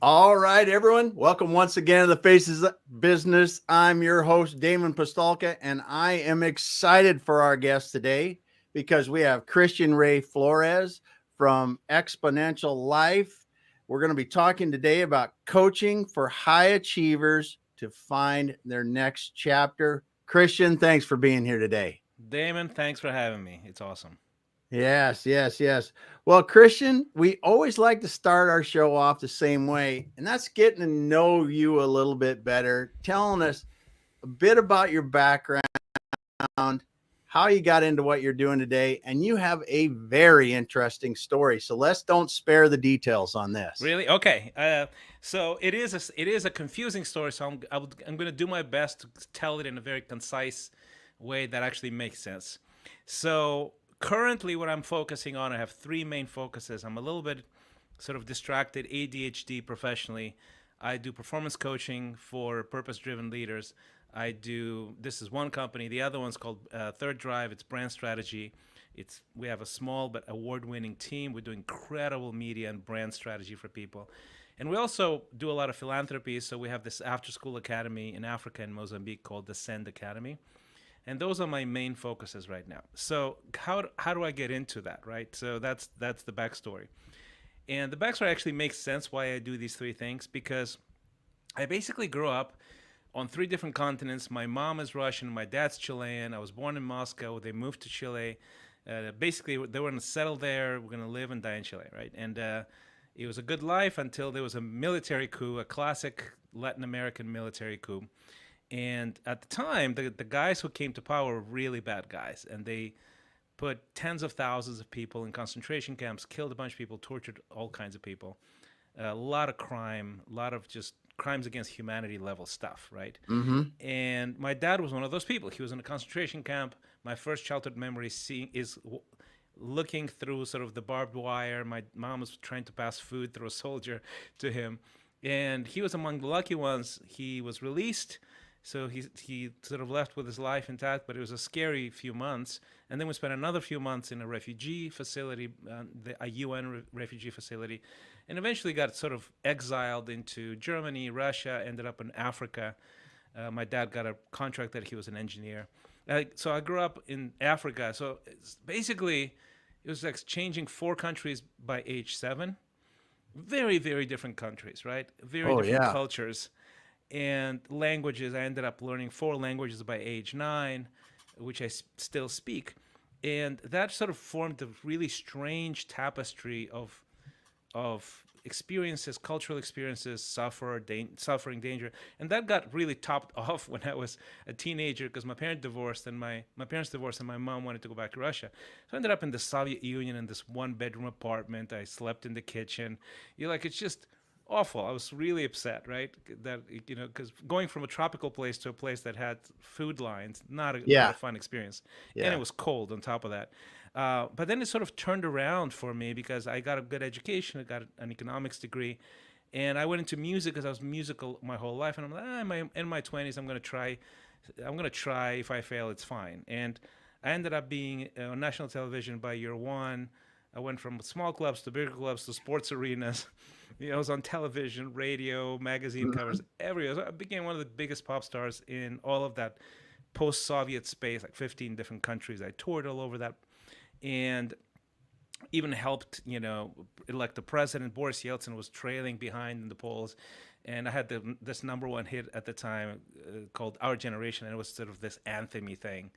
All right, everyone. Welcome once again to the Faces of Business. I'm your host, Damon Postolka, and I am excited for our guest today because we have Christian Ray Flores from Xponential Life. We're going to be talking today about coaching for high achievers to find their next chapter. Christian, thanks for being here today. Damon, thanks for having me. It's awesome. Yes. Well, Christian, we always like to start our show off the same way, and that's getting to know you a little bit better, telling us a bit about your background, how you got into what you're doing today, and you have a very interesting story. So let's don't spare the details on this. Really? Okay. So it is a confusing story. So I'm going to do my best to tell it in a very concise way that actually makes sense. So currently, what I'm focusing on, I have three main focuses. I'm a little bit sort of distracted, ADHD professionally. I do performance coaching for purpose-driven leaders. This is one company. The other one's called Third Drive. It's brand strategy. We have a small but award-winning team. We do incredible media and brand strategy for people. And we also do a lot of philanthropy. So we have this after-school academy in Africa and Mozambique called the Send Academy. And those are my main focuses right now. So how do I get into that, right? So that's the backstory. And the backstory actually makes sense why I do these three things, because I basically grew up on three different continents. My mom is Russian, my dad's Chilean. I was born in Moscow. They moved to Chile. Basically, they were going to settle there. We're going to live and die in Chile, right? And it was a good life until there was a military coup, a classic Latin American military coup. And at the time, the guys who came to power were really bad guys. And they put tens of thousands of people in concentration camps, killed a bunch of people, tortured all kinds of people. A lot of crime, a lot of just crimes against humanity level stuff, right? Mm-hmm. And my dad was one of those people. He was in a concentration camp. My first childhood memory is looking through sort of the barbed wire. My mom was trying to pass food through a soldier to him. And he was among the lucky ones. He was released. So he sort of left with his life intact, but it was a scary few months. And then we spent another few months in a refugee facility, a UN refugee facility, and eventually got sort of exiled into Germany, Russia, ended up in Africa. My dad got a contract that he was an engineer. So I grew up in Africa. So basically, it was like changing 4 countries by age 7. Very, very different countries, right? Very different cultures. And languages. I ended up learning 4 languages by age 9, which I still speak. And that sort of formed a really strange tapestry of experiences, cultural experiences, suffering, danger. And that got really topped off when I was a teenager, because my parents divorced, and my mom wanted to go back to Russia. So I ended up in the Soviet Union in this 1-bedroom apartment. I slept in the kitchen. It's just awful. I was really upset, right? That, because going from a tropical place to a place that had food lines, not a fun experience. Yeah. And it was cold on top of that. But then it sort of turned around for me, because I got a good education. I got an economics degree, and I went into music because I was musical my whole life. And I'm like, in my 20s, I'm going to try. If I fail, it's fine. And I ended up being on national television by year 1. I went from small clubs to bigger clubs to sports arenas. I was on television, radio, magazine covers, everywhere. So I became one of the biggest pop stars in all of that post-Soviet space, like 15 different countries. I toured all over that, and even helped, elect the president. Boris Yeltsin was trailing behind in the polls, and I had this #1 hit at the time called "Our Generation," and it was sort of this anthem-y thing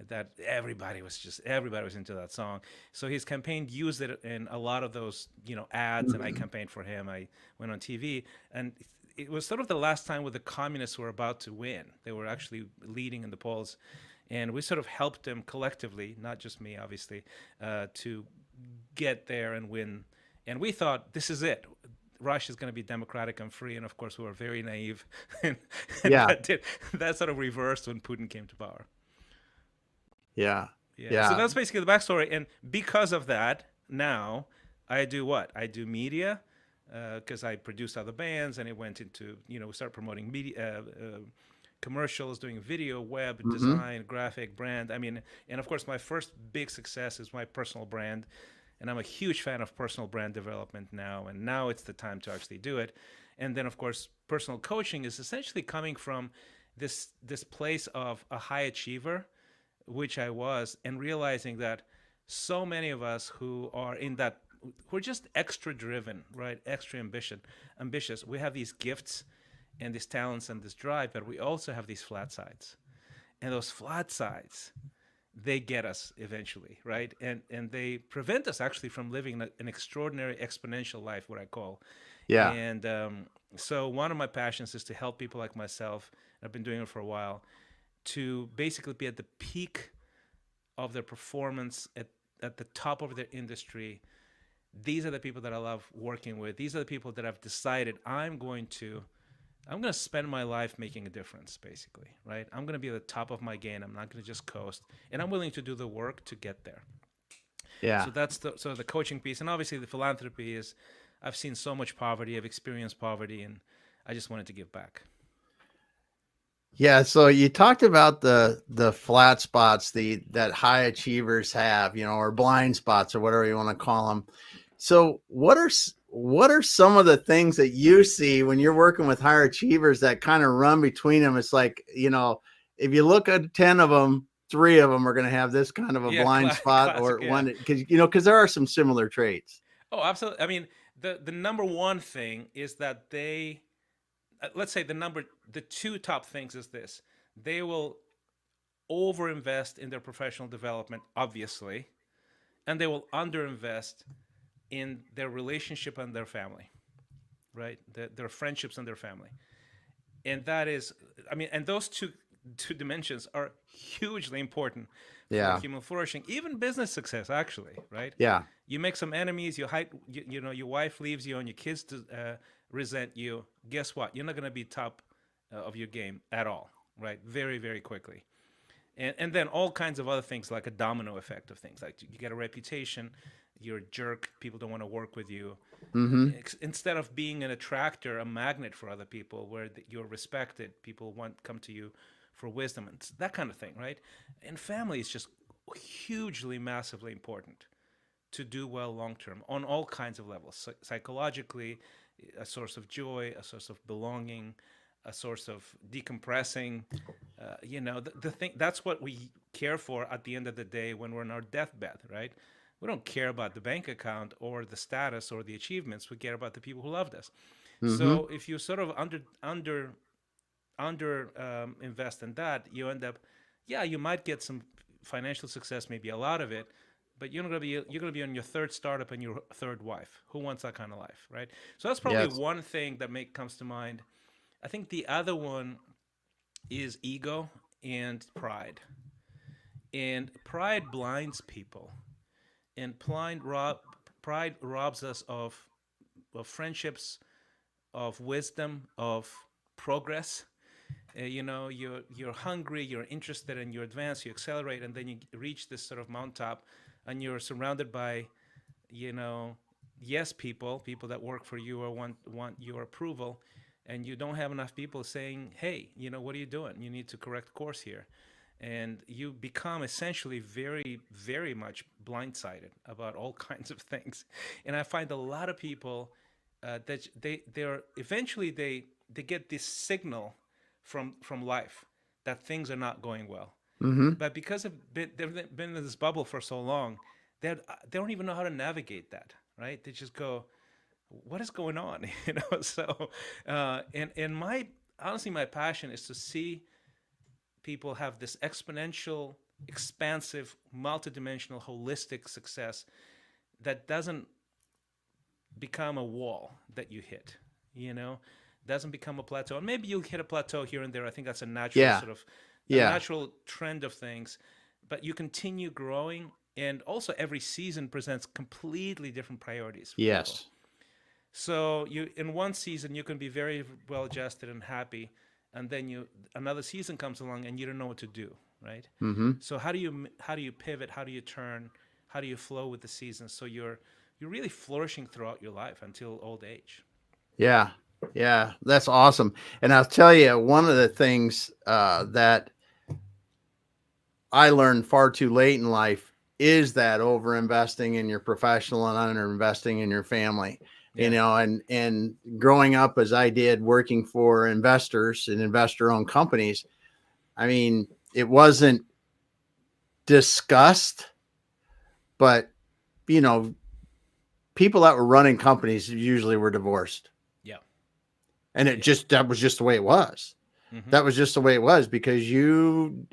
that everybody was into that song. So his campaign used it in a lot of those, ads, and I campaigned for him. I went on TV, and it was sort of the last time where the communists were about to win. They were actually leading in the polls, and we sort of helped them collectively, not just me, obviously, to get there and win. And we thought, this is it. Russia is going to be democratic and free, and of course we were very naive. and that sort of reversed when Putin came to power. Yeah. So that's basically the backstory. And because of that, now I do what? I do media, because I produced other bands, and it went into, we started promoting media, commercials, doing video, web Mm-hmm. design, graphic, brand. I mean, and of course, my first big success is my personal brand, and I'm a huge fan of personal brand development now. And now it's the time to actually do it. And then, of course, personal coaching is essentially coming from this place of a high achiever, which I was, and realizing that so many of us who are in that, we're just extra driven, right? Extra ambitious. We have these gifts and these talents and this drive, but we also have these flat sides. And those flat sides, they get us eventually, right? And they prevent us actually from living an extraordinary exponential life, what I call. Yeah. And so one of my passions is to help people like myself. I've been doing it for a while, to basically be at the peak of their performance, at the top of their industry. These are the people that I love working with. These are the people that I've decided I'm going to spend my life making a difference, basically, right? I'm going to be at the top of my game. I'm not going to just coast, and I'm willing to do the work to get there. Yeah. So that's the coaching piece, and obviously the philanthropy is, I've seen so much poverty, I've experienced poverty, and I just wanted to give back. Yeah, so you talked about the flat spots that high achievers have, or blind spots or whatever you want to call them. So what are some of the things that you see when you're working with higher achievers that kind of run between them? It's like, if you look at 10 of them, 3 of them are going to have this kind of a Yeah, blind spot, classic. or Yeah. one, because there are some similar traits. Oh, absolutely. I mean, the number one thing is that they, let's say the two top things is this: they will overinvest in their professional development, obviously, and they will underinvest in their relationship and their family, right? Their friendships and their family. And that is, I mean, and those two dimensions are hugely important for Yeah. human flourishing, even business success, actually, right? Yeah. You make some enemies, your wife leaves you, and your kids resent you. Guess what? You're not going to be top of your game at all, right? Very, very quickly. And then all kinds of other things, like a domino effect of things, like you get a reputation, you're a jerk, people don't want to work with you. Mm-hmm. Instead of being an attractor, a magnet for other people, where you're respected, people come to you for wisdom and that kind of thing, right? And family is just hugely, massively important to do well long term on all kinds of levels. Psychologically, a source of joy, a source of belonging, a source of decompressing. The thing, that's what we care for at the end of the day when we're on our deathbed, right? We don't care about the bank account or the status or the achievements. We care about the people who loved us. Mm-hmm. So if you sort of under invest in that, you end up, yeah, you might get some financial success, maybe a lot of it, but you're gonna be on your third startup and your third wife. Who wants that kind of life, right? So that's probably Yes. one thing that comes to mind. I think the other one is ego and pride. And pride blinds people, and pride robs us of friendships, of wisdom, of progress. You're hungry, you're interested, and you advance, you accelerate, and then you reach this sort of mountaintop, and you're surrounded by, you know, yes people that work for you or want your approval, and you don't have enough people saying, hey, what are you doing? You need to correct course here. And you become essentially very, very much blindsided about all kinds of things. And I find a lot of people that they're eventually they get this signal from life that things are not going well, Mm-hmm. but because they've been in this bubble for so long, they don't even know how to navigate that, right? They just go, what is going on? So and my honestly, my passion is to see people have this exponential, expansive, multidimensional, holistic success that doesn't become a wall that you hit, you know, doesn't become a plateau. And maybe you'll hit a plateau here and there. I think that's a natural Yeah. sort of a Yeah. natural trend of things, but you continue growing. And also every season presents completely different priorities for people. Yes. So you, in one season, you can be very well adjusted and happy, and then another season comes along and you don't know what to do, right? Mm-hmm. So how do you pivot? How do you turn? How do you flow with the seasons? So you're really flourishing throughout your life until old age. Yeah. Yeah, that's awesome. And I'll tell you, one of the things that I learned far too late in life is that over investing in your professional and under investing in your family. You Yeah. know, and growing up as I did, working for investors and investor-owned companies, I mean, it wasn't discussed, but you know, people that were running companies usually were divorced, Yeah. and Yeah. that was just the way it was. Mm-hmm. That was just the way it was because you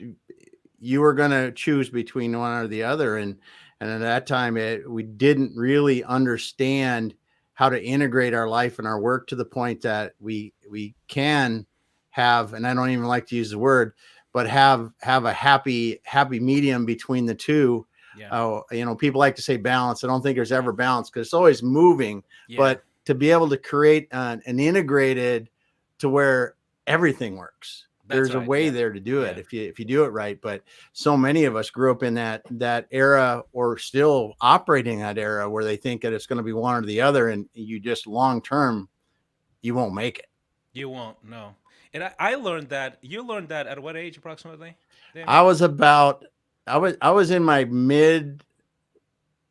were going to choose between one or the other, and at that time we didn't really understand how to integrate our life and our work to the point that we can have, and I don't even like to use the word, but have a happy medium between the two. Yeah. You know, people like to say balance. I don't think there's ever balance because it's always moving, Yeah. but to be able to create an integrated to where everything works, That's there's a right. way Yeah. there to do it Yeah. if you do it right. But so many of us grew up in that era, or still operating that era, where they think that it's going to be one or the other, and you just long term you won't make it. You won't. No. And I learned that. You learned that at what age approximately, I Damon? was about I was in my mid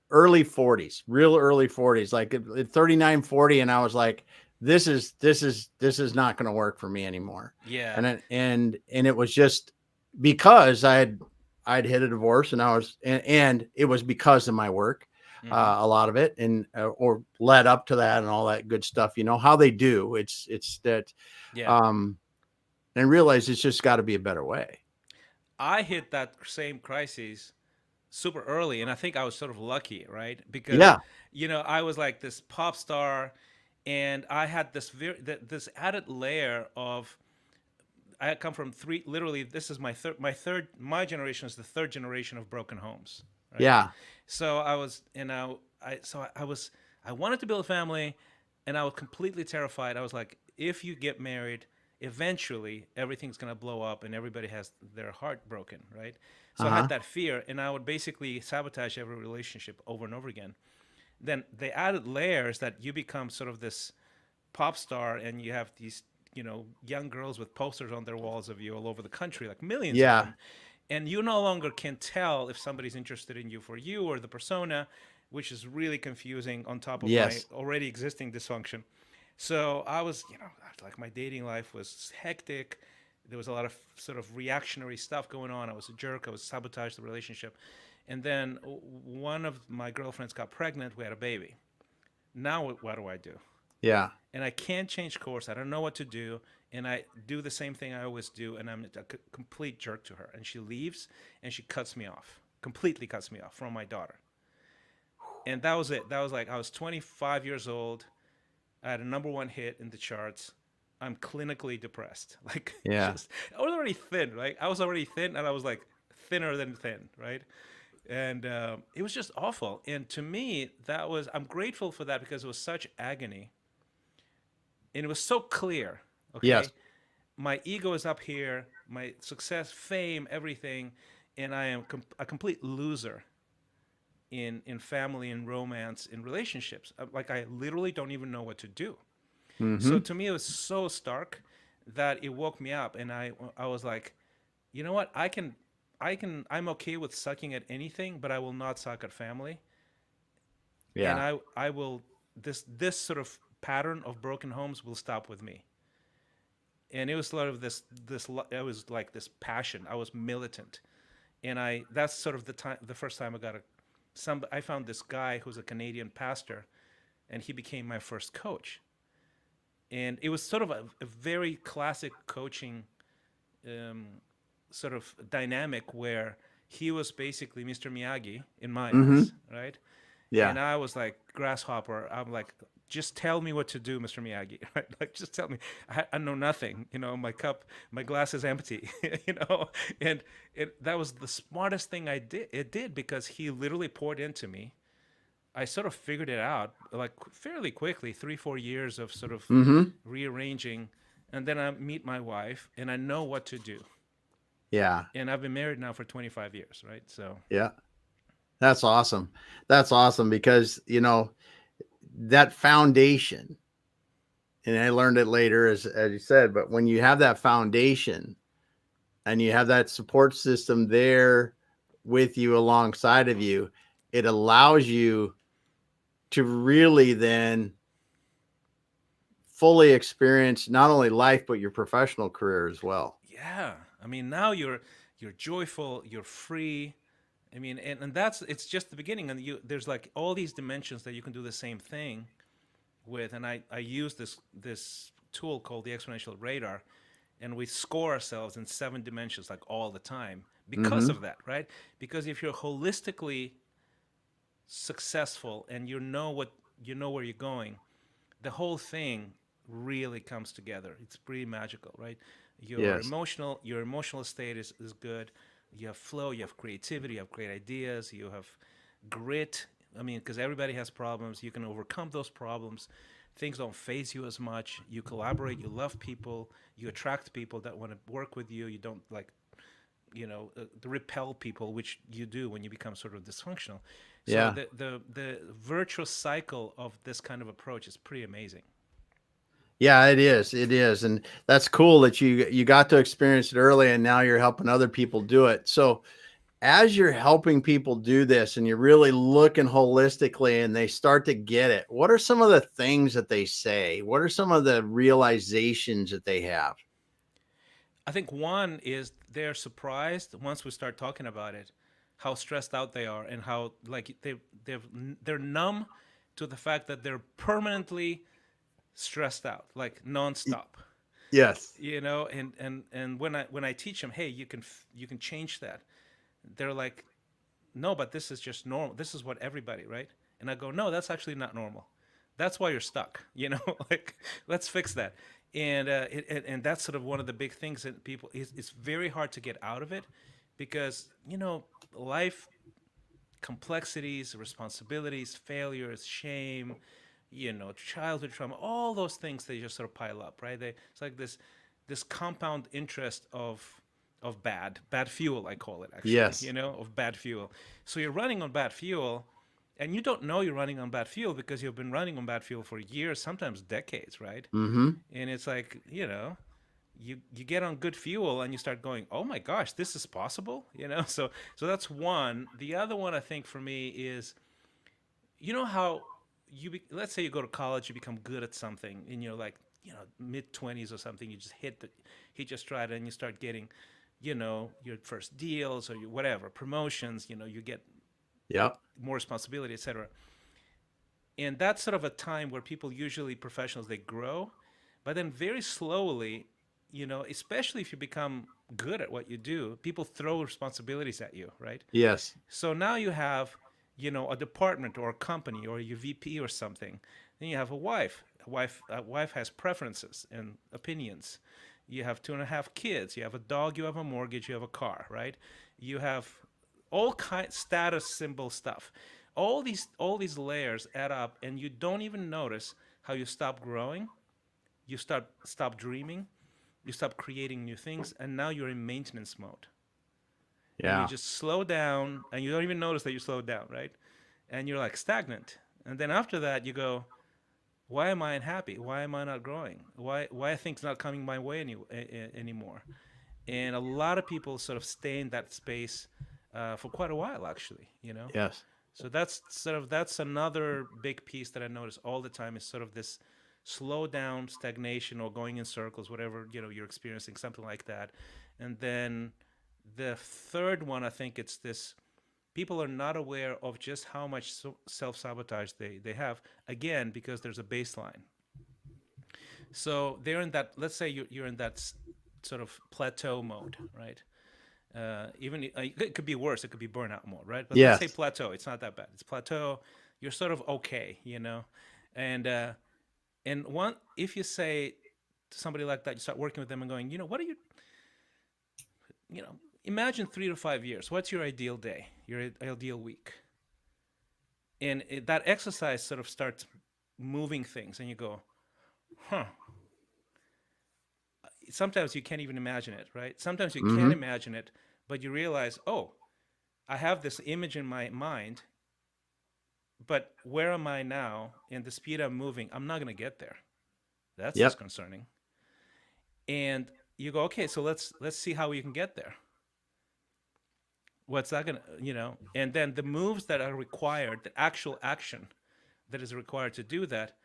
early 40s, real early 40s, like at 39, 40, and I was like, this is not going to work for me anymore. Yeah. And it was just because I'd hit a divorce, and and it was because of my work, Mm-hmm. a lot of it, and or led up to that and all that good stuff. You know how they do. It's that, Yeah. um, and realize it's just got to be a better way. I hit that same crisis super early, and I think I was sort of lucky, right? Because Yeah. I was like this pop star, and I had this added layer of I had come from three. Literally, this is my generation is the third generation of broken homes, right? Yeah. So I was, I was, I wanted to build a family, and I was completely terrified. I was like, if you get married, eventually everything's gonna blow up, and everybody has their heart broken, right? So I had Uh-huh. that fear, and I would basically sabotage every relationship over and over again. Then they added layers that you become sort of this pop star, and you have these young girls with posters on their walls of you all over the country, like millions of Yeah. them, and you no longer can tell if somebody's interested in you for you or the persona, which is really confusing on top of my Yes. already existing dysfunction. So I was, like my dating life was hectic. There was a lot of sort of reactionary stuff going on. I was a jerk. I was sabotaged the relationship. And then one of my girlfriends got pregnant. We had a baby. Now what do I do? Yeah. And I can't change course. I don't know what to do. And I do the same thing I always do. And I'm a complete jerk to her. And she leaves and she cuts me off, completely cuts me off from my daughter. And that was it. That was like, I was 25 years old. I had a number one hit in the charts. I'm clinically depressed. Like, Yeah. just, I was already thin, right? I was already thin, and I was like thinner than thin, right? And it was just awful. And to me, I'm grateful for that because it was such agony. And it was so clear, Yes. okay? My ego is up here, my success, fame, everything, and I am a complete loser in family and romance in relationships. Like, I literally don't even know what to do. So Mm-hmm. to me, it was so stark that it woke me up, and I was like, you know what? I'm okay with sucking at anything, but I will not suck at family. And Yeah. I will this sort of pattern of broken homes will stop with me. And it was sort of this it was like this passion. I was militant, and I that's sort of the first time I got I found this guy who's a Canadian pastor, and he became my first coach. And it was sort of a very classic coaching um, sort of dynamic where he was basically Mr. Miyagi in my Mm-hmm. eyes, right? Yeah. And I was like grasshopper. I'm like, just tell me what to do, Mr. Miyagi. Right? Like, just tell me. I know nothing. My glass is empty. And that was the smartest thing I did. It did because he literally poured into me. I sort of figured it out like fairly quickly, 3-4 years of sort of Mm-hmm. rearranging, and then I meet my wife, and I know what to do. Yeah. And I've been married now for 25 years, right? So Yeah. That's awesome. That's awesome because, that foundation and I learned it later, as you said, but when you have that foundation and you have that support system there with you alongside of you, it allows you to really then fully experience not only life, but your professional career as well. Yeah. I mean, now you're joyful, you're free. I mean, and that's it's just the beginning, and there's like all these dimensions that you can do the same thing with. And I use this tool called the exponential radar, and we score ourselves in 7 dimensions like all the time because Mm-hmm. of that, right? Because if you're holistically successful and you know where you're going, the whole thing really comes together. It's pretty magical, right? Yes. Your emotional state is good. You have flow, you have creativity, you have great ideas, you have grit. I mean, because everybody has problems, you can overcome those problems. Things don't phase you as much. You collaborate, you love people, you attract people that want to work with you. You don't like repel people, which you do when you become sort of dysfunctional. So Yeah. the virtuous cycle of this kind of approach is pretty amazing. Yeah, it is. It is. And that's cool that you got to experience it early and now you're helping other people do it. So as you're helping people do this and you're really looking holistically and they start to get it, what are some of the things that they say? What are some of the realizations that they have? I think one is they're surprised once we start talking about it, how stressed out they are and how like they're numb to the fact that they're permanently stressed out, like Y- nonstop. Yes. And when I teach them, hey, you can change that. They're like, no, but this is just normal. This is what everybody, right? And I go, no, that's actually not normal. That's why you're stuck. Like let's fix that. And that's sort of one of the big things that people it's very hard to get out of it because life complexities, responsibilities, failures, shame, childhood trauma, all those things they just sort of pile up, right? It's like this compound interest of bad fuel, I call it actually, Yes. of bad fuel. So you're running on bad fuel, and you don't know you're running on bad fuel because you've been running on bad fuel for years, sometimes decades, right? Mm-hmm. And it's like you get on good fuel and you start going, oh my gosh, this is possible, so that's one. The other one I think for me is how let's say you go to college, you become good at something and you're like mid-20s or something, you just hit your stride and you start getting your first deals or whatever promotions, you get Yep. more responsibility, etc. And that's sort of a time where people, usually professionals, they grow, but then very slowly, especially if you become good at what you do, people throw responsibilities at you, right? Yes. So now you have, a department or a company or your VP or something. Then you have a wife. A wife has preferences and opinions. You have 2.5 kids. You have a dog. You have a mortgage. You have a car, right? You have all kind status symbol stuff. All these layers add up, and you don't even notice how you stop growing. You stop dreaming. You stop creating new things, and now you're in maintenance mode and you Yeah. just slow down and you don't even notice that you slowed down, right? And you're like stagnant. And then after that, you go, why am I unhappy? Why am I not growing? Why are things not coming my way anymore? And a lot of people sort of stay in that space for quite a while, actually. Yes. So that's another big piece that I notice all the time is sort of this slow down, stagnation, or going in circles, whatever you're experiencing, something like that. And then the third one, I think it's this: people are not aware of just how much self sabotage they have. Again, because there's a baseline. So they're in that. Let's say you're in that sort of plateau mode, right? Even it could be worse. It could be burnout mode, right? But let's say Yes. plateau. It's not that bad. It's plateau. You're sort of okay. And one, if you say to somebody like that, you start working with them and going, what are imagine 3 to 5 years. What's your ideal day? Your ideal week? And that exercise sort of starts moving things, and you go, huh. Sometimes you can't even imagine it, right? Sometimes you can Mm-hmm. imagine it, but you realize, oh, I have this image in my mind, but where am I now? And the speed I'm moving, I'm not going to get there. That's Yep. disconcerting. And you go, okay, so let's see how we can get there. What's that gonna, and then the moves that are required, the actual action that is required to do that,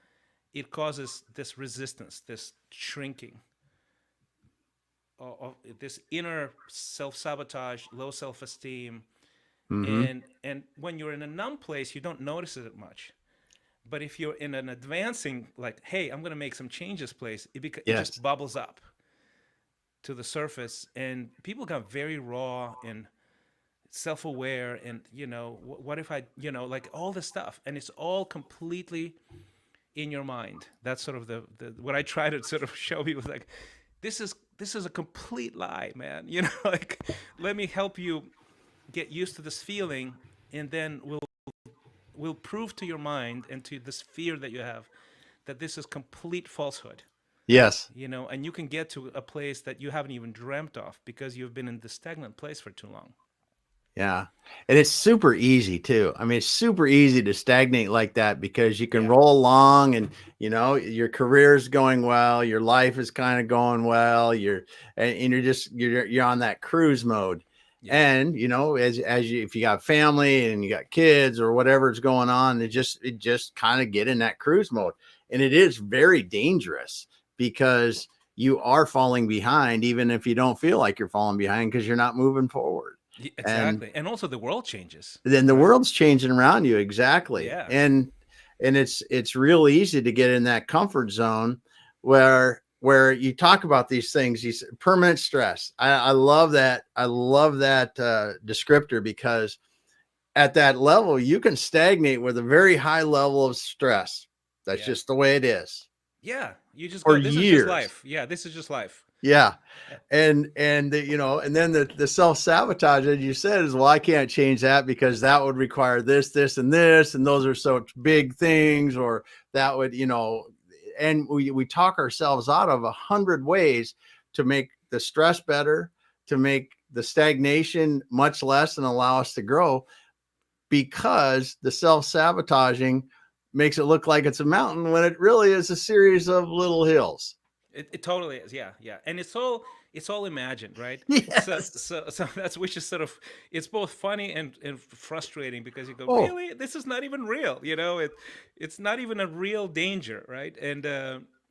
it causes this resistance, this shrinking, of this inner self-sabotage, low self-esteem. Mm-hmm. And when you're in a numb place, you don't notice it much. But if you're in an advancing, like, hey, I'm going to make some changes place, it just Yes. bubbles up to the surface, and people got very raw and self-aware, and what if I, like all this stuff, and it's all completely in your mind. That's sort of the what I try to sort of show people, like, this is a complete lie, man. Like, let me help you get used to this feeling, and then we'll prove to your mind and to this fear that you have that this is complete falsehood. Yes. And you can get to a place that you haven't even dreamt of because you've been in this stagnant place for too long. Yeah. And it's super easy too. I mean, it's super easy to stagnate like that because you can Yeah. roll along and, your career's going well, your life is kind of going well, and you're on that cruise mode. Yeah. And, as you, if you got family and you got kids or whatever's going on, it just kind of get in that cruise mode. And it is very dangerous because you are falling behind, even if you don't feel like you're falling behind because you're not moving forward. Exactly. And also the world changes. Then the Right? world's changing around you. Exactly. Yeah. And it's real easy to get in that comfort zone where you talk about these things, these permanent stress. I love that. I love that descriptor, because at that level you can stagnate with a very high level of stress. That's Yeah. just the way it is. Yeah. You just For go, this is just years. life. Yeah, this is just life. Yeah. Yeah. And then the self-sabotage, as you said, is, well, I can't change that because that would require this, and this, and those are such big things, or that would, and we talk ourselves out of 100 ways to make the stress better, to make the stagnation much less and allow us to grow, because the self-sabotaging makes it look like it's a mountain when it really is a series of little hills. It totally is. Yeah, yeah. And it's all imagined, right? Yes. So that's, which is sort of, it's both funny and frustrating, because you go, Oh, really, this is not even real. It's not even a real danger, right? And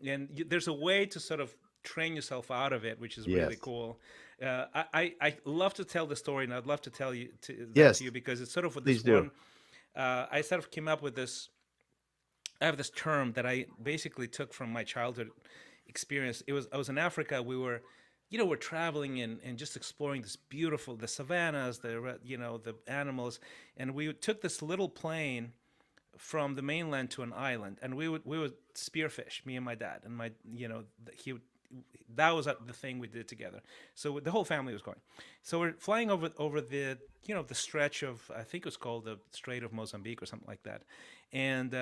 there's a way to sort of train yourself out of it, which is yes. really cool. I love to tell the story, and I'd love to tell you that Yes. to you, because it's sort of with Please this do. one. I sort of came up with this. I have this term that I basically took from my childhood experience. I was in Africa. We're traveling and just exploring the savannas, the animals, and we took this little plane from the mainland to an island, and we would spearfish, me and my dad, and that was the thing we did together. So the whole family was going. So we're flying over the the stretch of, I think it was called the Strait of Mozambique or something like that, and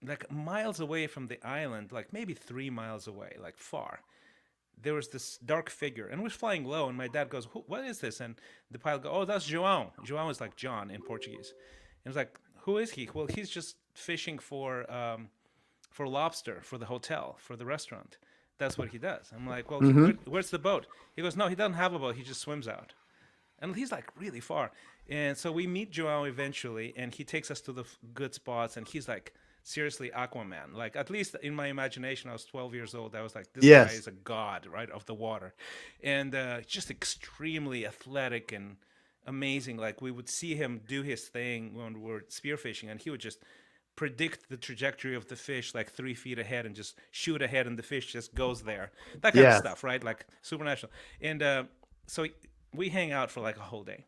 like miles away from the island, like maybe 3 miles away, like far, there was this dark figure, and we're flying low, and my dad goes, "What is this?" And the pilot goes, "Oh, that's João. João is like John in Portuguese." And it's like, "Who is he?" "Well, he's just fishing for lobster for the hotel, for the restaurant. That's what he does." I'm like, "Well, where's the boat?" He goes, "No, he doesn't have a boat. He just swims out." And he's like really far. And so we meet João eventually, and he takes us to the good spots, and he's like, seriously, Aquaman. Like, at least in my imagination, I was 12 years old. I was like, this guy is a god, right, of the water. And just extremely athletic and amazing. Like, we would see him do his thing when we were spearfishing, and he would just predict the trajectory of the fish like 3 feet ahead and just shoot ahead, and the fish just goes there. That kind of stuff, right? Like, supernatural. And so we hang out for like a whole day.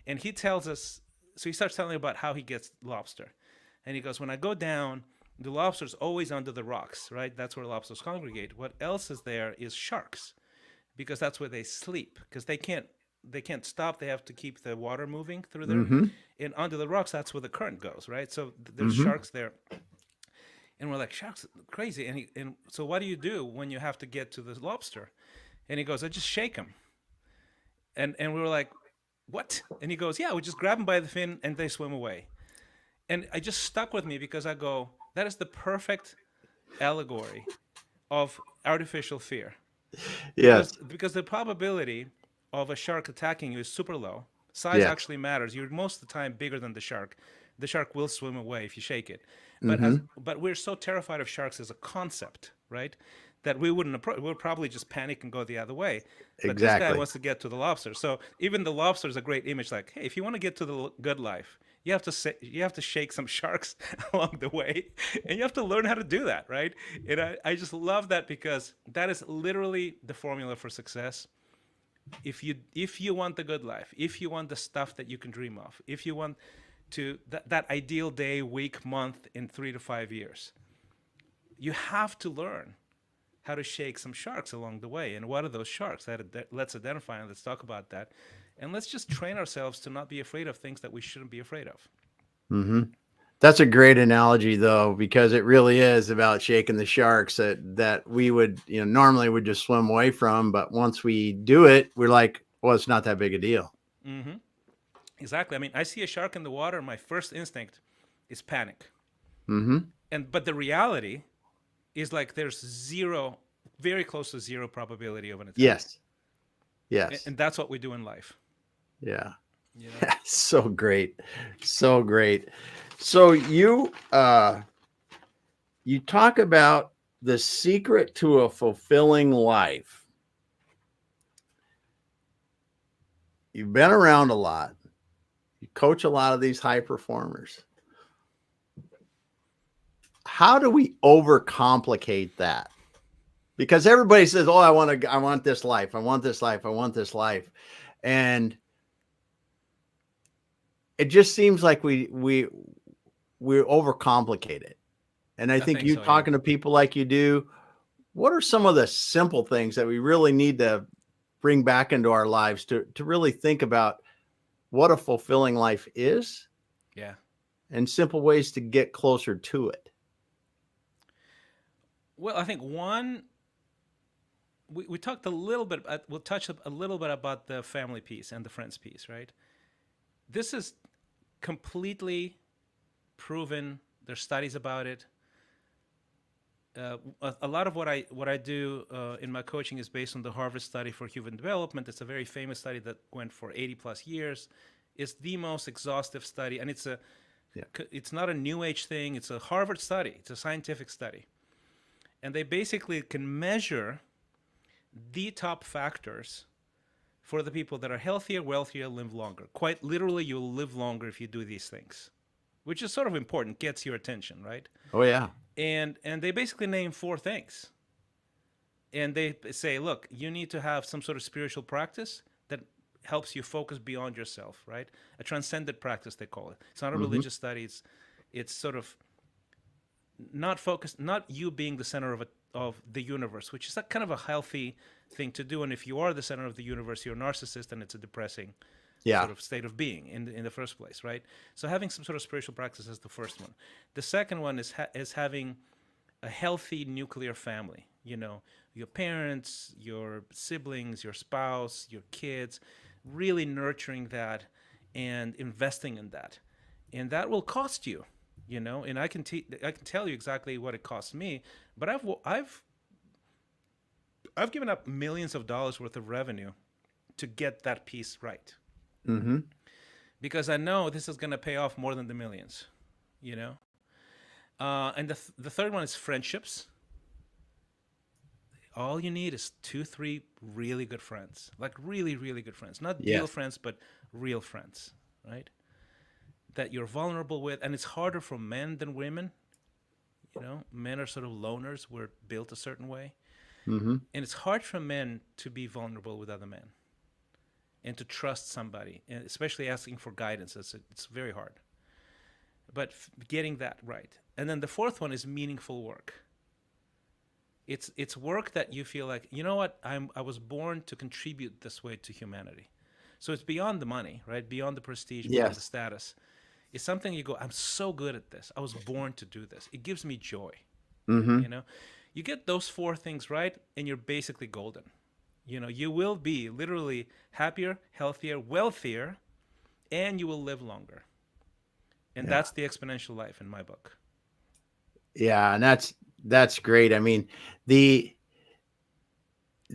And he tells us, so he starts telling about how he gets lobster. And he goes, when I go down, the lobster's always under the rocks, right? That's where lobsters congregate. What else is there is sharks, because that's where they sleep, because they can't stop. They have to keep the water moving through there. And under the rocks, that's where the current goes, right? So there's sharks there. And we're like, sharks, crazy. And so what do you do when you have to get to the lobster? And he goes, I just shake him. And we were like, what? And he goes, yeah, we just grab them by the fin and they swim away. And it just stuck with me, because I go, that is the perfect allegory of artificial fear. Yes. Because the probability of a shark attacking you is super low. Size Yes. actually matters. You're most of the time bigger than the shark. The shark will swim away if you shake it. Mm-hmm. But we're so terrified of sharks as a concept, right? That we wouldn't approach. We'll probably just panic and go the other way. But this guy Exactly. wants to get to the lobster. So even the lobster is a great image. Like, hey, if you want to get to the good life, you have to shake some sharks along the way, and you have to learn how to do that, right? And I just love that because that is literally the formula for success. If you want the good life, if you want the stuff that you can dream of, if you want that ideal day, week, month in 3 to 5 years, you have to learn how to shake some sharks along the way. And what are those sharks? Let's identify and let's talk about that. And let's just train ourselves to not be afraid of things that we shouldn't be afraid of. Mm-hmm. That's a great analogy, though, because it really is about shaking the sharks that we would, normally would just swim away from. But once we do it, we're like, well, it's not that big a deal. Mm-hmm. Exactly. I mean, I see a shark in the water. My first instinct is panic. Mm-hmm. But the reality is like there's zero, very close to zero probability of an attack. Yes. Yes. And that's what we do in life. Yeah. You know? So great. So great. So you talk about the secret to a fulfilling life. You've been around a lot. You coach a lot of these high performers. How do we overcomplicate that? Because everybody says, "Oh, I want this life. I want this life. I want this life." And it just seems like we overcomplicate it. And I think you so, talking to people like you do, what are some of the simple things that we really need to bring back into our lives to really think about what a fulfilling life is? Yeah. And simple ways to get closer to it. Well, I think one, we talked a little bit, we'll touch a little bit about the family piece and the friends piece, right? This is completely proven. There's studies about it. A lot of what I do in my coaching is based on the Harvard study for human development. It's a very famous study that went for 80 plus years. It's the most exhaustive study, and it's not a new age thing. It's a Harvard study. It's a scientific study, and they basically can measure the top factors for the people that are healthier, wealthier, live longer. Quite literally, you'll live longer if you do these things, which is sort of important, gets your attention, right? Oh, yeah. And they basically name 4 things. And they say, look, you need to have some sort of spiritual practice that helps you focus beyond yourself, right? A transcendent practice, they call it. It's not a religious study. It's sort of not focused, not you being the center of the universe, which is a kind of a healthy thing to do. And if you are the center of the universe, you're a narcissist, and it's a depressing sort of state of being in the first place, right? So having some sort of spiritual practice is the first one. The second one is having a healthy nuclear family. You know, your parents, your siblings, your spouse, your kids, really nurturing that and investing in that, and that will cost you. You know, and I can tell you exactly what it cost me, but I've given up millions of dollars worth of revenue to get that piece right. Mm-hmm. Because I know this is going to pay off more than the millions, you know? And the third one is friendships. All you need is 2, 3 really good friends, like really, really good friends. Not deal friends, but real friends, right? That you're vulnerable with. And it's harder for men than women. You know, men are sort of loners. We're built a certain way. Mm-hmm. And it's hard for men to be vulnerable with other men and to trust somebody, and especially asking for guidance. It's very hard. But getting that right. And then the fourth one is meaningful work. It's work that you feel like, you know what, I was born to contribute this way to humanity. So it's beyond the money, right? Beyond the prestige, beyond the status. It's something you go, I'm so good at this. I was born to do this. It gives me joy. Mm-hmm. You know, you get those 4 things right, and you're basically golden. You know, you will be literally happier, healthier, wealthier, and you will live longer. And that's the exponential life in my book. Yeah, and That's great. I mean, the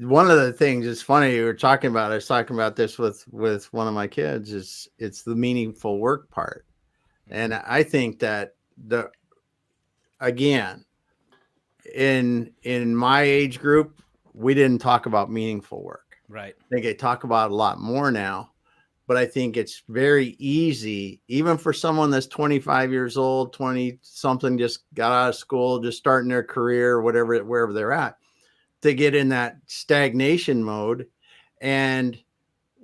one of the things, it's funny you were talking about, I was talking about this with one of my kids, is it's the meaningful work part. And I think that the again, in my age group, we didn't talk about meaningful work. Right. I think I talk about it a lot more now, but I think it's very easy, even for someone that's 25 years old, 20 something, just got out of school, just starting their career, whatever, wherever they're at, to get in that stagnation mode and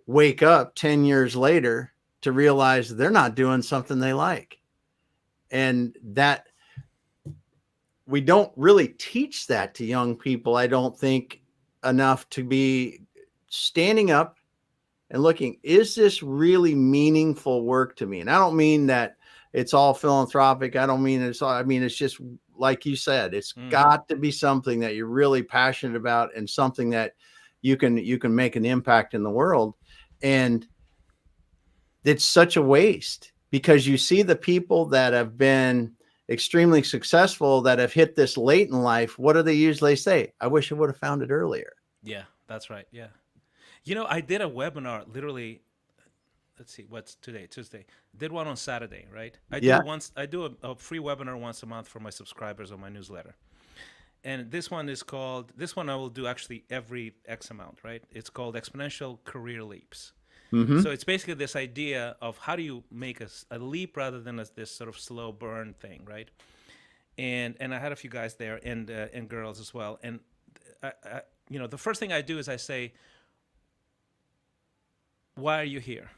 wake up 10 years later to realize they're not doing something they like. And that we don't really teach that to young people, I don't think, enough to be standing up and looking, is this really meaningful work to me? And I don't mean that it's all philanthropic. I don't mean it's all, I mean, it's just like you said, it's got to be something that you're really passionate about and something that you can make an impact in the world. And it's such a waste, because you see the people that have been extremely successful that have hit this late in life. What do they usually say? I wish I would have found it earlier. Yeah, that's right. Yeah. You know, I did a webinar literally. Let's see, what's today? Tuesday. Did one on Saturday, right? I do a free webinar once a month for my subscribers on my newsletter. And this one I will do actually every X amount, right? It's called Exponential Career Leaps. So it's basically this idea of how do you make a leap rather than this sort of slow burn thing, right? And I had a few guys there and girls as well. And the first thing I do is I say, why are you here?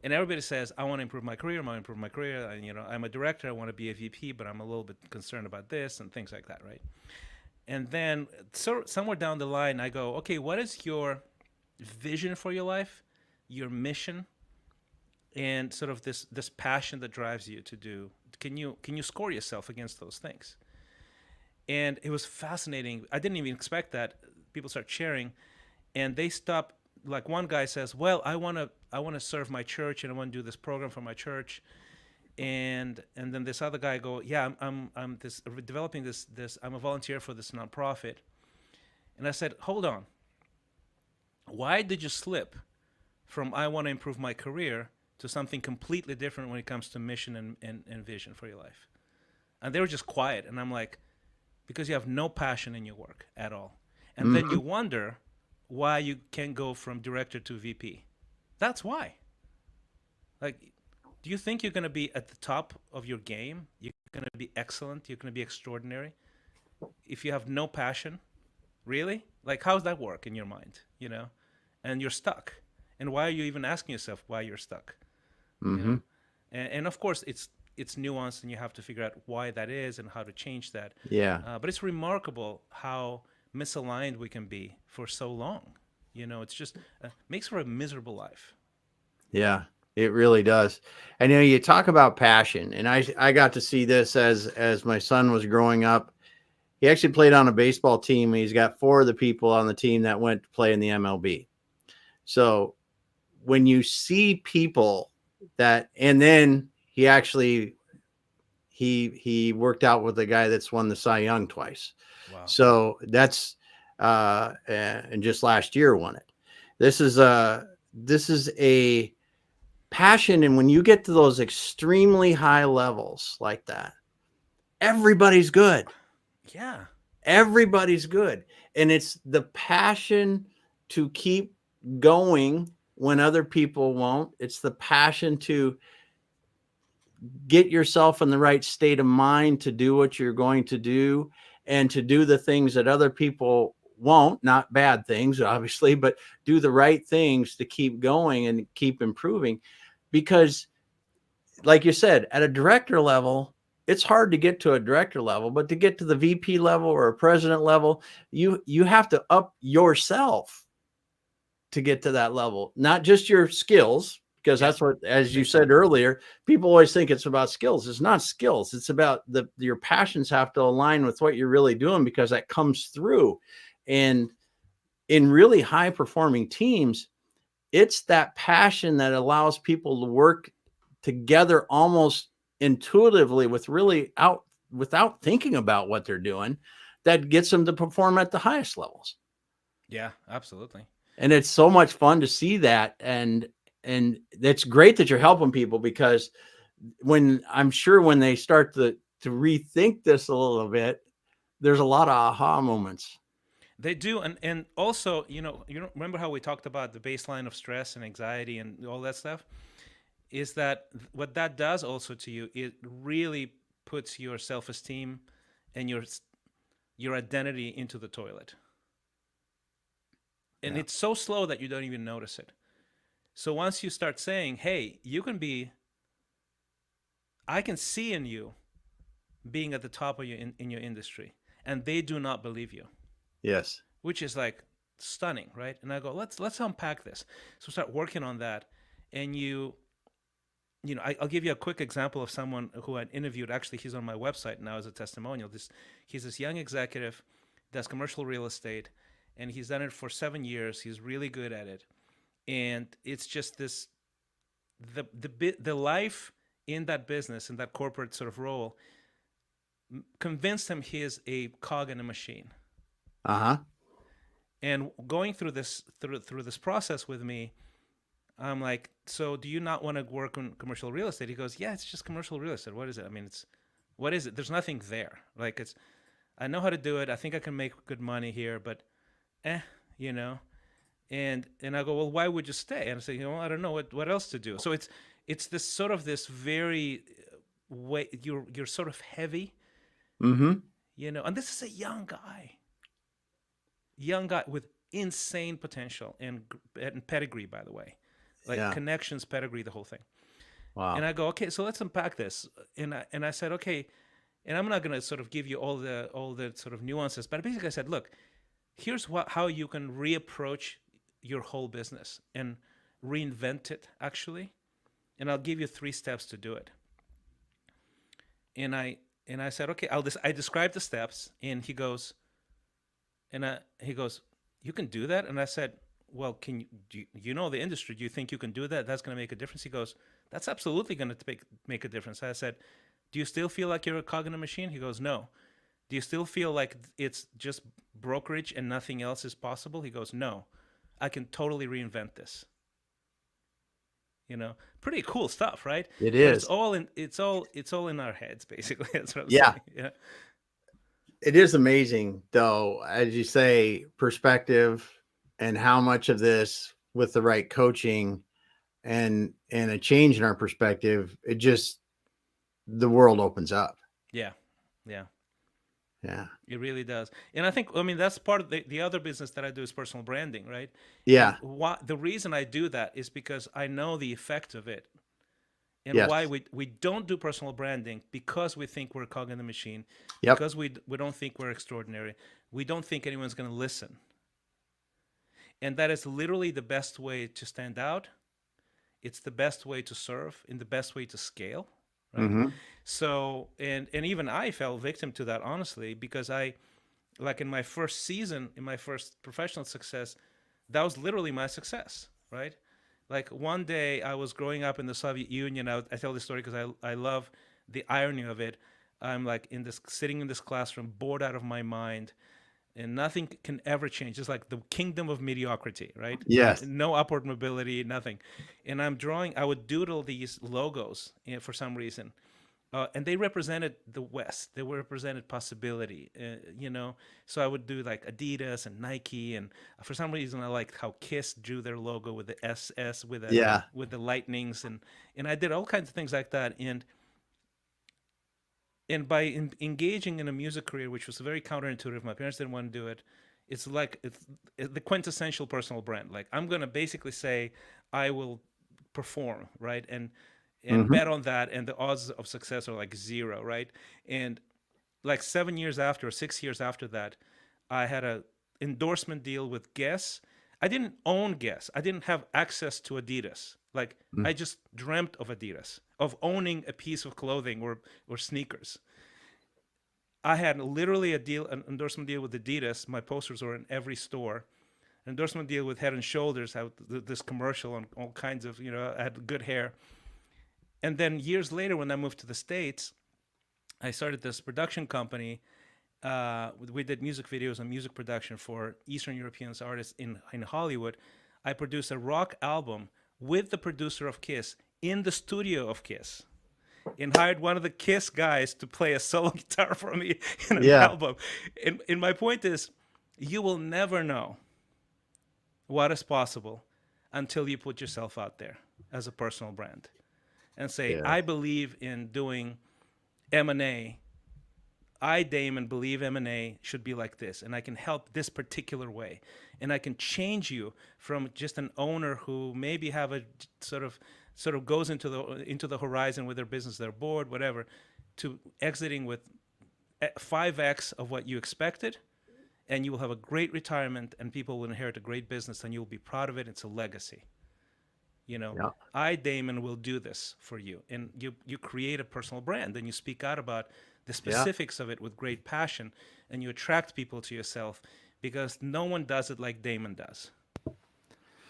And everybody says, I want to improve my career. And, I'm a director. I want to be a VP, but I'm a little bit concerned about this and things like that, right? And then somewhere down the line, I go, okay, what is your vision for your life, your mission, and sort of this passion that drives you to do? Can you score yourself against those things? And it was fascinating. I didn't even expect that. People start sharing, and they stop. Like one guy says, well, I want to serve my church, and I want to do this program for my church. And then this other guy go, yeah, I'm developing this I'm a volunteer for this nonprofit. And I said, hold on. Why did you slip from I want to improve my career to something completely different when it comes to mission and vision for your life? And they were just quiet. And I'm like, because you have no passion in your work at all. And then you wonder why you can't go from director to VP. That's why. Like, do you think you're going to be at the top of your game? You're going to be excellent? You're going to be extraordinary? If you have no passion? Really? Like, how does that work in your mind? And you're stuck. And why are you even asking yourself why you're stuck? And of course, it's nuanced, and you have to figure out why that is and how to change that. Yeah. But it's remarkable how misaligned we can be for so long. It's just makes for a miserable life. Yeah, it really does. And you talk about passion, and I got to see this as my son was growing up. He actually played on a baseball team. He's got 4 of the people on the team that went to play in the MLB. So when you see people that, and then he actually, he worked out with the guy that's won the Cy Young twice. Wow. So that's, and just last year won it. This is a passion. And when you get to those extremely high levels like that, everybody's good. Yeah. Everybody's good. And it's the passion to keep going when other people won't. It's the passion to get yourself in the right state of mind to do what you're going to do, and to do the things that other people won't, not bad things, obviously, but do the right things to keep going and keep improving. Because like you said, at a director level, it's hard to get to a director level, but to get to the VP level or a president level, you have to up yourself to get to that level, not just your skills, because that's what, as you said earlier, people always think it's about skills. It's not skills. It's about your passions have to align with what you're really doing, because that comes through. And in really high performing teams, it's that passion that allows people to work together almost intuitively with really without thinking about what they're doing, that gets them to perform at the highest levels. Yeah, absolutely. And it's so much fun to see that. And it's great that you're helping people, because when they start to rethink this a little bit, there's a lot of aha moments. They do, and also, you know, remember how we talked about the baseline of stress and anxiety and all that stuff? Is that what that does also to you? It really puts your self-esteem and your identity into the toilet, and Yeah. it's so slow that you don't even notice it. So once you start saying, "Hey, you can be," I can see in you being at the top of in your industry, and they do not believe you, Yes. which is like stunning, right? And I go, let's unpack this. So start working on that, and I'll give you a quick example of someone who I interviewed. Actually, he's on my website now as a testimonial. He's this young executive, does commercial real estate, and he's done it for 7 years. He's really good at it, and it's just this the life in that business, in that corporate sort of role, convinced him he is a cog in a machine. Uh-huh. And going through this process with me, I'm like, so do you not want to work on commercial real estate? He goes, yeah, it's just commercial real estate. What is it? I mean, what is it? There's nothing there. Like, I know how to do it. I think I can make good money here, but, you know. And I go, well, why would you stay? And I say, I don't know what else to do. So it's this very way you're sort of heavy, Mm-hmm. And this is a young guy with insane potential and pedigree, by the way. Like connections, pedigree, the whole thing. Wow. And I go, okay, so let's unpack this. And I said, okay, and I'm not going to sort of give you all the sort of nuances, but basically I said, look, here's how you can reapproach your whole business and reinvent it, actually. And I'll give you 3 steps to do it. And I said, okay, I described the steps, and he goes, you can do that? And I said, well, do you know the industry? Do you think you can do that? That's going to make a difference? He goes, that's absolutely going to make a difference. I said, do you still feel like you're a cog in a machine? He goes, no. Do you still feel like it's just brokerage and nothing else is possible? He goes, no. I can totally reinvent this. Pretty cool stuff, right? It But is. it's all in our heads, basically. That's what I'm Yeah. saying. Yeah. It is amazing, though, as you say, perspective, and how much of this, with the right coaching and a change in our perspective, the world opens up. Yeah. Yeah. Yeah. It really does. And I think, that's part of the other business that I do is personal branding, right? Yeah. And the reason I do that is because I know the effect of it. And Yes. why we don't do personal branding, because we think we're a cog in the machine, Yep. because we don't think we're extraordinary. We don't think anyone's going to listen. And that is literally the best way to stand out. It's the best way to serve and the best way to scale. Right. Mm-hmm. So, and even I fell victim to that, honestly, because like in my first season, in my first professional success, that was literally my success, right? Like one day I was growing up in the Soviet Union. I tell this story because I love the irony of it. I'm like sitting in this classroom, bored out of my mind, and nothing can ever change. It's like the kingdom of mediocrity, right? Yes. No upward mobility, nothing. And I would doodle these logos, for some reason. And they represented the West. They represented possibility, So I would do like Adidas and Nike, and for some reason I liked how Kiss drew their logo with the SS with the lightnings, and I did all kinds of things like that. And by engaging in a music career, which was very counterintuitive, my parents didn't want to do it. It's the quintessential personal brand. Like, I'm gonna basically say I will perform, right, and Mm-hmm. bet on that, and the odds of success are like 0, right? And like 7 years after, or 6 years after that, I had a endorsement deal with Guess. I didn't own Guess. I didn't have access to Adidas. Like, I just dreamt of Adidas, of owning a piece of clothing or sneakers. I had literally an endorsement deal with Adidas. My posters were in every store. An endorsement deal with Head and Shoulders, this commercial on all kinds of, I had good hair. And then years later, when I moved to the States, I started this production company. We did music videos and music production for Eastern European artists in Hollywood. I produced a rock album with the producer of Kiss in the studio of Kiss, and hired one of the Kiss guys to play a solo guitar for me in an Yeah. album. And my point is, you will never know what is possible until you put yourself out there as a personal brand and say, Yeah. I believe in doing M&A. I, Damon, believe M&A should be like this, and I can help this particular way. And I can change you from just an owner who maybe have a sort of goes into the horizon with their business, they're bored, whatever, to exiting with 5x of what you expected, and you will have a great retirement, and people will inherit a great business, and you'll be proud of it. It's a legacy. Yeah. I, Damon, will do this for you. And you create a personal brand, and you speak out about the specifics of it with great passion, and you attract people to yourself because no one does it like Damon does.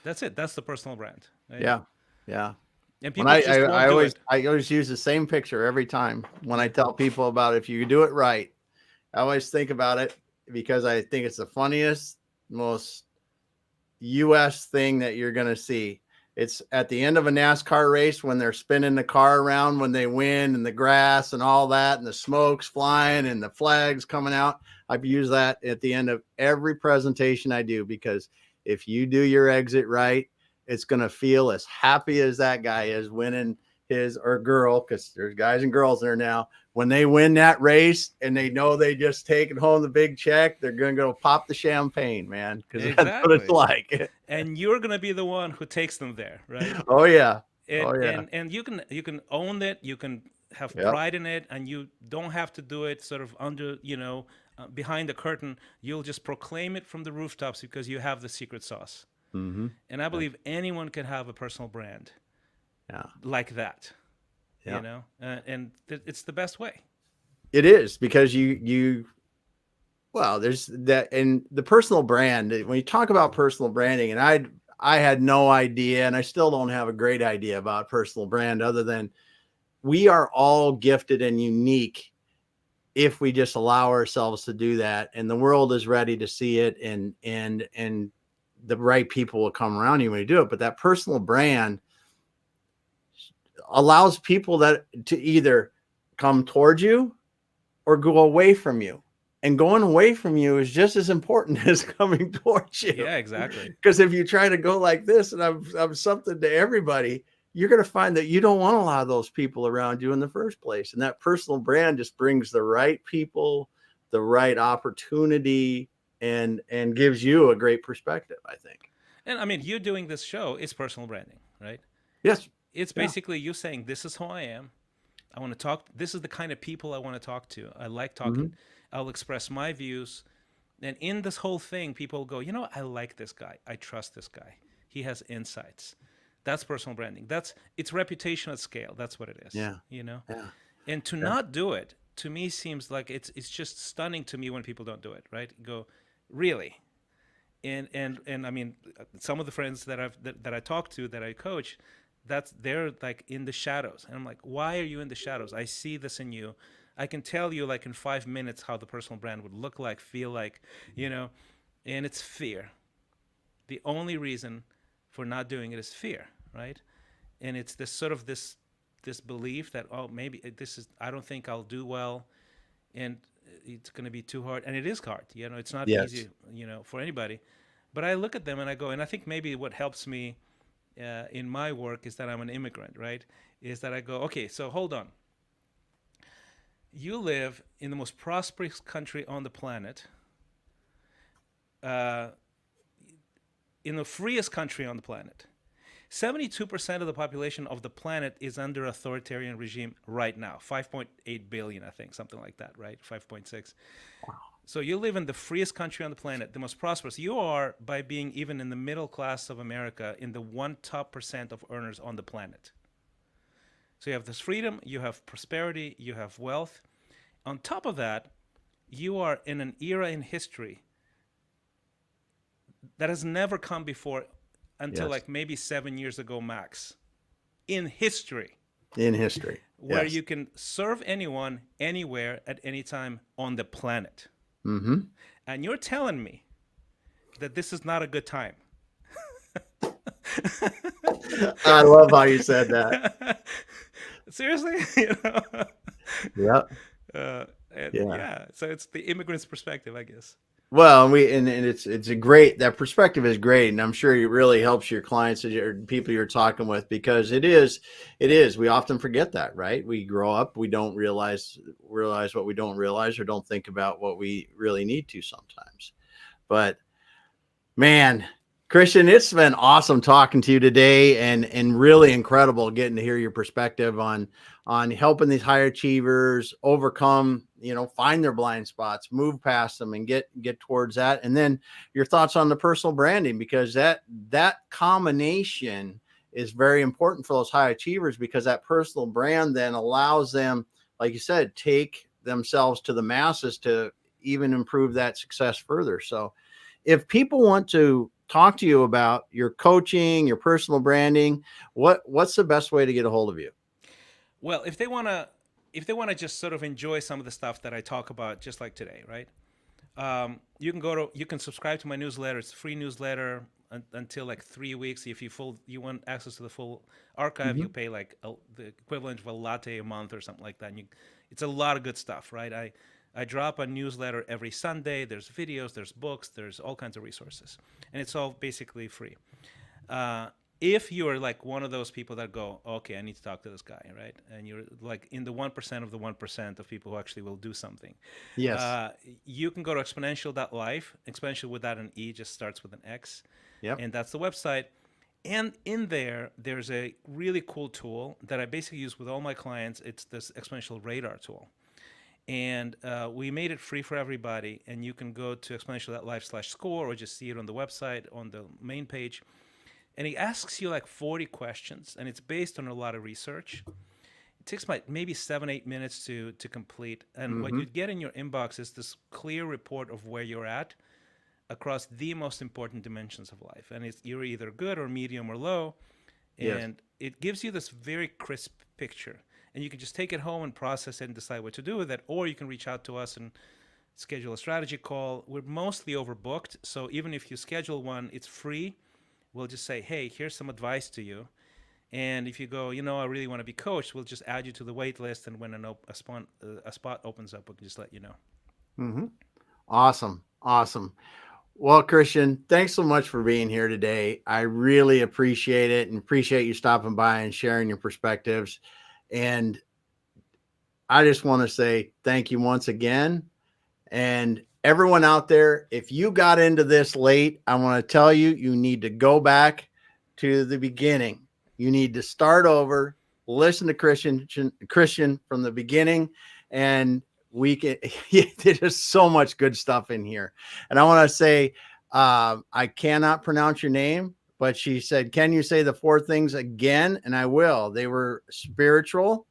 That's it. That's the personal brand. Right? Yeah. Yeah. And When people just won't do it. I always use the same picture every time when I tell people about if you do it right. I always think about it because I think it's the funniest, most US thing that you're going to see. It's at the end of a NASCAR race when they're spinning the car around when they win, and the grass and all that, and the smoke's flying and the flags coming out. I've used that at the end of every presentation I do, because if you do your exit right, it's going to feel as happy as that guy is winning his, or girl, because there's guys and girls there now. When they win that race and they know they just taken home the big check, they're going to go pop the champagne, man, because that's what it's like. And you're going to be the one who takes them there, right? Oh yeah. And you can own it, you can have pride in it, and you don't have to do it sort of under, behind the curtain. You'll just proclaim it from the rooftops because you have the secret sauce. Mm-hmm. And I believe anyone can have a personal brand like that. And it's the best way. It is, because there's that in the personal brand. When you talk about personal branding, and I had no idea, and I still don't have a great idea about personal brand, other than we are all gifted and unique if we just allow ourselves to do that. And the world is ready to see it, and the right people will come around you when you do it. But that personal brand allows people that to either come towards you or go away from you. And going away from you is just as important as coming towards you. Yeah, exactly. Because if you try to go like this, and I'm something to everybody, you're going to find that you don't want a lot of those people around you in the first place. And that personal brand just brings the right people, the right opportunity, and gives you a great perspective, I think. And I mean, you doing this show is personal branding, right? Yes. It's basically you saying, this is who I am. I want to talk. This is the kind of people I want to talk to. I like talking. Mm-hmm. I'll express my views. And in this whole thing, people go, I like this guy. I trust this guy. He has insights. That's personal branding. It's reputation at scale. That's what it is. Yeah. Yeah. And to not do it, to me, seems like it's just stunning to me when people don't do it, right? Go, really? And I mean, some of the friends that I talk to, that I coach, they're like in the shadows. And I'm like, why are you in the shadows? I see this in you. I can tell you like in 5 minutes how the personal brand would look like, feel like, and it's fear. The only reason for not doing it is fear, right? And it's this sort of this belief that, maybe I don't think I'll do well, and it's going to be too hard. And it is hard, it's not easy, for anybody. But I look at them and I go, and I think maybe what helps me in my work is that I'm an immigrant, right? Is that I go, okay, so hold on. You live in the most prosperous country on the planet, in the freest country on the planet. 72% of the population of the planet is under authoritarian regime right now. 5.8 billion, I think, something like that, right? 5.6. Wow. So you live in the freest country on the planet, the most prosperous. You are, by being even in the middle class of America, in the top 1% of earners on the planet. So you have this freedom, you have prosperity, you have wealth. On top of that, you are in an era in history that has never come before until like maybe 7 years ago max. In history. in history, where yes. you can serve anyone, anywhere, at any time on the planet. Mm-hmm. And you're telling me that this is not a good time. I love how you said that. Seriously? Yep. And Yeah. yeah, so it's the immigrant's perspective, I guess. Well, and it's a great, that perspective is great, and I'm sure it really helps your clients and your people you're talking with, because it is we often forget that, right? We grow up, we don't realize what we don't realize, or don't think about what we really need to sometimes. But man, Christian, it's been awesome talking to you today, and really incredible getting to hear your perspective on helping these high achievers overcome, find their blind spots, move past them, and get towards that. And then your thoughts on the personal branding, because that combination is very important for those high achievers, because that personal brand then allows them, like you said, take themselves to the masses to even improve that success further. So if people want to talk to you about your coaching, your personal branding, what's the best way to get a hold of you? Well, if they wanna just sort of enjoy some of the stuff that I talk about, just like today, right? You can subscribe to my newsletter. It's a free newsletter until like 3 weeks. If you want access to the full archive, Mm-hmm. you pay like the equivalent of a latte a month or something like that. And it's a lot of good stuff, right? I drop a newsletter every Sunday. There's videos, there's books, there's all kinds of resources, and it's all basically free. If you are like one of those people that go, okay, I need to talk to this guy, right? And you're like in the 1% of the 1% of people who actually will do something. Yes. You can go to exponential.life. Exponential without an E, just starts with an X. Yep. And that's the website. And in there's a really cool tool that I basically use with all my clients. It's this exponential radar tool. And we made it free for everybody. And you can go to exponential.life/score, or just see it on the website on the main page. And he asks you like 40 questions, and it's based on a lot of research. It takes maybe 7-8 minutes to complete. And Mm-hmm. what you get in your inbox is this clear report of where you're at across the most important dimensions of life. And you're either good or medium or low. And Yes. it gives you this very crisp picture. And you can just take it home and process it and decide what to do with it. Or you can reach out to us and schedule a strategy call. We're mostly overbooked. So even if you schedule one, it's free. We'll just say, hey, here's some advice to you. And if you go, I really want to be coached, we'll just add you to the wait list. And when a spot opens up, we can just let you know. Mm-hmm. Awesome. Awesome. Well, Christian, thanks so much for being here today. I really appreciate it, and appreciate you stopping by and sharing your perspectives. And I just want to say thank you once again. And everyone out there, if you got into this late, I want to tell you, you need to go back to the beginning. You need to start over, listen to Christian from the beginning, and we can, there's so much good stuff in here. And I want to say, I cannot pronounce your name, but she said, can you say the 4 things again? And I will. They were spiritual,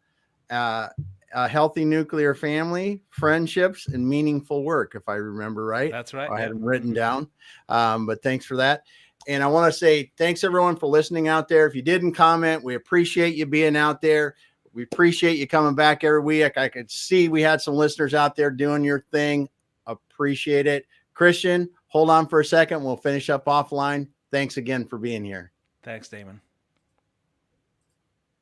a healthy nuclear family, friendships, and meaningful work, if I remember right. That's right. I had them written down. But thanks for that. And I want to say thanks everyone for listening out there. If you didn't comment, we appreciate you being out there. We appreciate you coming back every week. I could see we had some listeners out there doing your thing. Appreciate it. Christian, hold on for a second. We'll finish up offline. Thanks again for being here. Thanks, Damon.